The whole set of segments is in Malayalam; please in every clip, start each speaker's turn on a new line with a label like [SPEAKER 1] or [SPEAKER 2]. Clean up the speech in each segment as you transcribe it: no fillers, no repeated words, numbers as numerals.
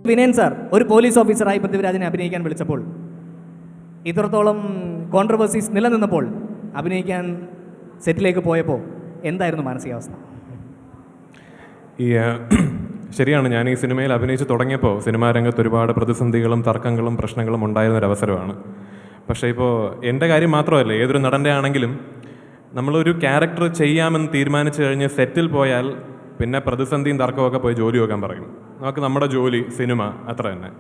[SPEAKER 1] വിനയൻ സാർ ഒരു പോലീസ് ഓഫീസറായി പൃഥ്വിരാജിനെ അഭിനയിക്കാൻ വിളിച്ചപ്പോൾ, ഇത്രത്തോളം കോൺട്രവേഴ്സീസ് നിലനിന്നപ്പോൾ അഭിനയിക്കാൻ സെറ്റിലേക്ക് പോയപ്പോൾ എന്തായിരുന്നു മാനസികാവസ്ഥ?
[SPEAKER 2] ശരിയാണ്, ഞാൻ ഈ സിനിമയിൽ അഭിനയിച്ച് തുടങ്ങിയപ്പോൾ സിനിമാ രംഗത്ത് ഒരുപാട് പ്രതിസന്ധികളും തർക്കങ്ങളും പ്രശ്നങ്ങളും ഉണ്ടായിരുന്നൊരവസരമാണ്. പക്ഷേ ഇപ്പോൾ എൻ്റെ കാര്യം മാത്രമല്ല, ഏതൊരു നടൻ്റെ ആണെങ്കിലും നമ്മളൊരു ക്യാരക്ടർ ചെയ്യാമെന്ന് തീരുമാനിച്ചു കഴിഞ്ഞ് സെറ്റിൽ പോയാൽ പിന്നെ പ്രതിസന്ധിയും തർക്കമൊക്കെ പോയി ജോലി നോക്കാൻ പറയും. നമുക്ക് നമ്മുടെ ജോലി സിനിമ അത്ര തന്നെ.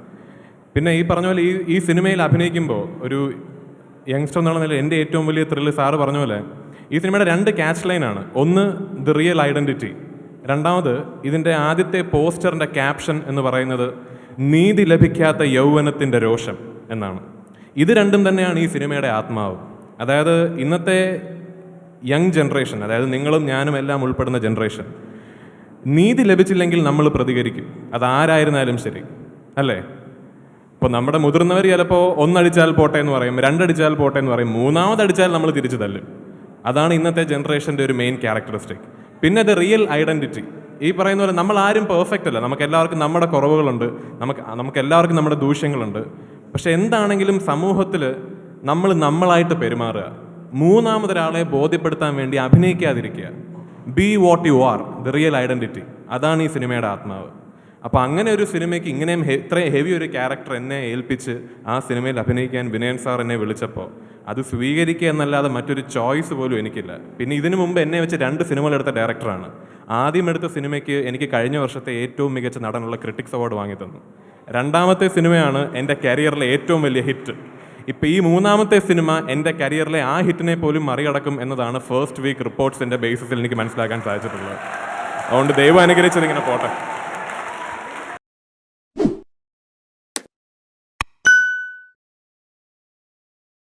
[SPEAKER 2] പിന്നെ ഈ പറഞ്ഞ പോലെ ഈ സിനിമയിൽ അഭിനയിക്കുമ്പോൾ ഒരു യങ്സ്റ്റർ എന്നുള്ള നിലയിൽ എൻ്റെ ഏറ്റവും വലിയ ത്രില്ല് സാറ് പറഞ്ഞ പോലെ ഈ സിനിമയുടെ 2 ക്യാച്ച് ലൈനാണ്. ഒന്ന് ദി റിയൽ ഐഡൻറ്റിറ്റി, രണ്ടാമത് ഇതിൻ്റെ ആദ്യത്തെ പോസ്റ്ററിൻ്റെ ക്യാപ്ഷൻ എന്ന് പറയുന്നത് നീതി ലഭിക്കാത്ത യൗവനത്തിൻ്റെ രോഷം എന്നാണ്. ഇത് രണ്ടും തന്നെയാണ് ഈ സിനിമയുടെ ആത്മാവ്. അതായത് ഇന്നത്തെ യങ് ജനറേഷൻ, അതായത് നിങ്ങളും ഞാനും എല്ലാം ഉൾപ്പെടുന്ന ജനറേഷൻ, നീതി ലഭിച്ചില്ലെങ്കിൽ നമ്മൾ പ്രതികരിക്കും, അതാരായിരുന്നാലും ശരി, അല്ലേ? ഇപ്പോൾ നമ്മുടെ മുതിർന്നവർ ചിലപ്പോൾ 1 അടിച്ചാൽ പോട്ടെ എന്ന് പറയും, 2 അടിച്ചാൽ പോട്ടെ എന്ന് പറയും, 3ാമത് അടിച്ചാൽ നമ്മൾ തിരിച്ചു തല്ലും. അതാണ് ഇന്നത്തെ ജനറേഷൻ്റെ ഒരു മെയിൻ ക്യാരക്ടറിസ്റ്റിക്. പിന്നെ അത് റിയൽ ഐഡൻറ്റിറ്റി, ഈ പറയുന്ന പോലെ നമ്മൾ ആരും പെർഫെക്റ്റ് അല്ല, നമുക്ക് എല്ലാവർക്കും നമ്മുടെ കുറവുകളുണ്ട്, നമുക്ക് എല്ലാവർക്കും നമ്മുടെ ദൂഷ്യങ്ങളുണ്ട്. പക്ഷെ എന്താണെങ്കിലും സമൂഹത്തിൽ നമ്മൾ നമ്മളായിട്ട് പെരുമാറുക, 3ാമതൊരാളെ ബോധ്യപ്പെടുത്താൻ വേണ്ടി അഭിനയിക്കാതിരിക്കുക. Be what you are, the real identity, അതാണ് ഈ സിനിമയുടെ ആത്മാവ്. അപ്പോൾ അങ്ങനെ ഒരു സിനിമയ്ക്ക് ഇങ്ങനെയും ഇത്രയും ഹെവി ഒരു ക്യാരക്ടർ എന്നെ ഏൽപ്പിച്ച് ആ സിനിമയിൽ അഭിനയിക്കാൻ വിനയൻ സാർ എന്നെ വിളിച്ചപ്പോൾ അത് സ്വീകരിക്കുക എന്നല്ലാതെ മറ്റൊരു ചോയ്സ് പോലും എനിക്കില്ല. പിന്നെ ഇതിനു മുമ്പ് എന്നെ വെച്ച് 2 സിനിമകളെടുത്ത ഡയറക്ടറാണ്. ആദ്യം എടുത്ത സിനിമയ്ക്ക് എനിക്ക് കഴിഞ്ഞ വർഷത്തെ ഏറ്റവും മികച്ച നടനുള്ള ക്രിട്ടിക്സ് അവാർഡ് വാങ്ങി തന്നു. 2ാമത്തെ സിനിമയാണ് എൻ്റെ കരിയറിലെ ഏറ്റവും വലിയ ഹിറ്റ്. ഇപ്പോൾ ഈ 3ാമത്തെ സിനിമ എൻ്റെ കരിയറിലെ ആ ഹിറ്റിനെ പോലും മറികടക്കും എന്നതാണ് ഫസ്റ്റ് വീക്ക് റിപ്പോർട്ട്സിൻ്റെ ബേസിസിൽ എനിക്ക് മനസ്സിലാക്കാൻ സാധിച്ചിട്ടുള്ളത്. അതുകൊണ്ട് ദൈവം അനുഗ്രഹിച്ചതിങ്ങനെ പോട്ടെ.